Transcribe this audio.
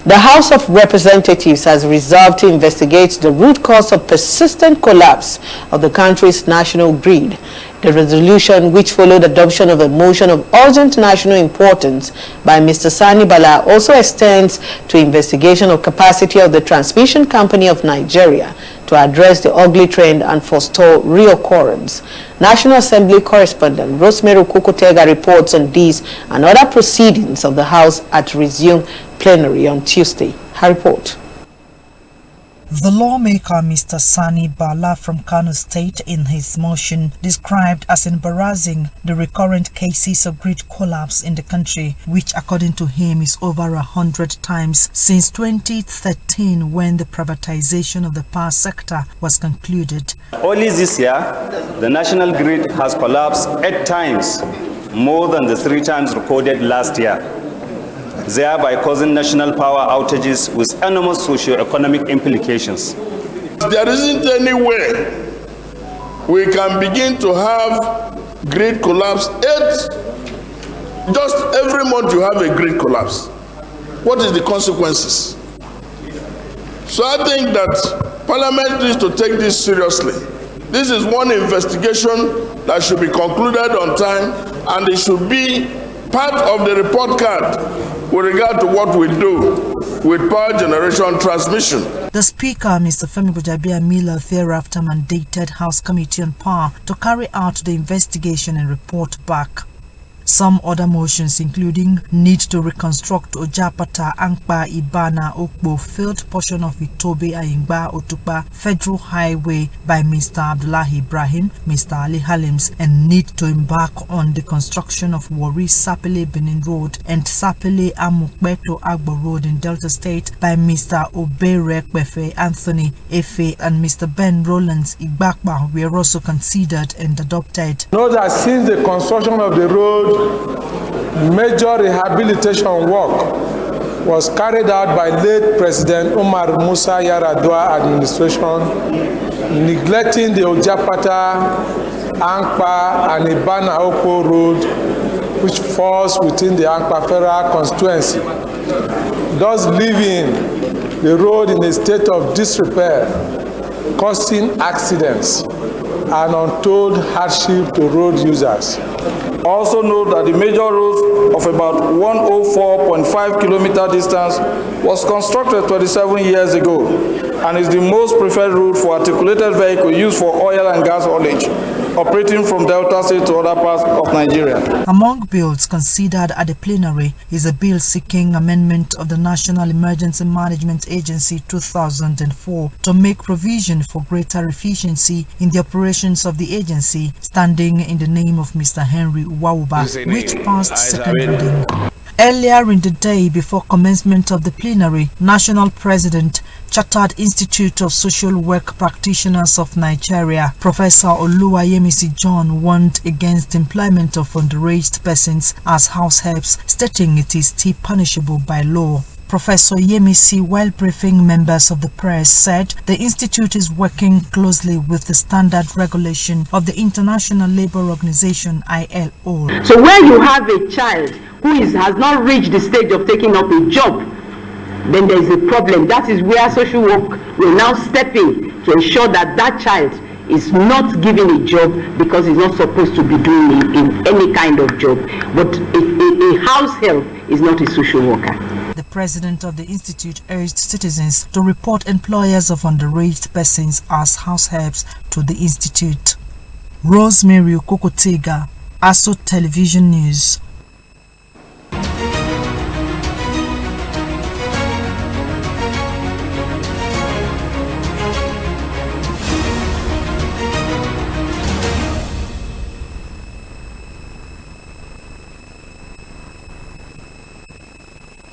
The House of Representatives has resolved to investigate the root cause of persistent collapse of the country's national grid. The resolution, which followed adoption of a motion of urgent national importance by Mr. Sani Bala, also extends to investigation of capacity of the Transmission Company of Nigeria to address the ugly trend and forestall reoccurrence. National Assembly correspondent Rosemary Okokotega reports on these and other proceedings of the House at resumed plenary on Tuesday. Her report. The lawmaker, Mr. Sani Bala from Kano State, in his motion described as embarrassing the recurrent cases of grid collapse in the country, which according to him is over 100 times since 2013, when the privatization of the power sector was concluded. Only this year, the national grid has collapsed 8 times, more than the 3 times recorded last year, thereby causing national power outages with enormous socio-economic implications. There isn't any way we can begin to have grid collapse. Just every month you have a grid collapse. What is the consequences? So I think that Parliament needs to take this seriously. This is one investigation that should be concluded on time, and it should be part of the report card with regard to what we do with power generation transmission. The Speaker, Mr. Femi Gbajabiamila, thereafter mandated House Committee on Power to carry out the investigation and report back. Some other motions, including need to reconstruct Ojapata, Ankpa, Ibana, Okbo, field portion of Itobe, Ayingba, Otukpa Federal Highway by Mr. Abdullahi Ibrahim, Mr. Ali Halims, and need to embark on the construction of Warri Sapele Benin Road and Sapele Amukbeto Agbo Road in Delta State by Mr. Obere Kwefe Anthony Efe and Mr. Ben Rollins Igbakba were also considered and adopted. Note that since the construction of the road, major rehabilitation work was carried out by late President Umar Musa Yar'Adua administration, neglecting the Ojapata, Ankpa, and Ibana Okpo Road, which falls within the Ankpa Federal constituency, thus leaving the road in a state of disrepair, causing accidents and untold hardship to road users. Also note that the major road of about 104.5 kilometer distance was constructed 27 years ago and is the most preferred route for articulated vehicle used for oil and gas haulage, operating from Delta State to other parts of Nigeria. Among bills considered at the plenary is a bill seeking amendment of the National Emergency Management Agency 2004 to make provision for greater efficiency in the operations of the agency, standing in the name of Mr. Henry Uwauba, which passed second reading. Earlier in the day, before commencement of the plenary, National President, Chartered Institute of Social Work Practitioners of Nigeria, Professor Oluwayemisi John, warned against employment of underage persons as house helps, stating it is still punishable by law. Professor Yemisi, while briefing members of the press, said the institute is working closely with the standard regulation of the International Labour Organization, ILO. So where you have a child who has not reached the stage of taking up a job, then there is a problem. That is where social work will now step in to ensure that that child is not given a job because he's not supposed to be doing in any kind of job. But a house help is not a social worker. The president of the institute urged citizens to report employers of underage persons as house helps to the institute. Rosemary Okokotega, ASO Television News.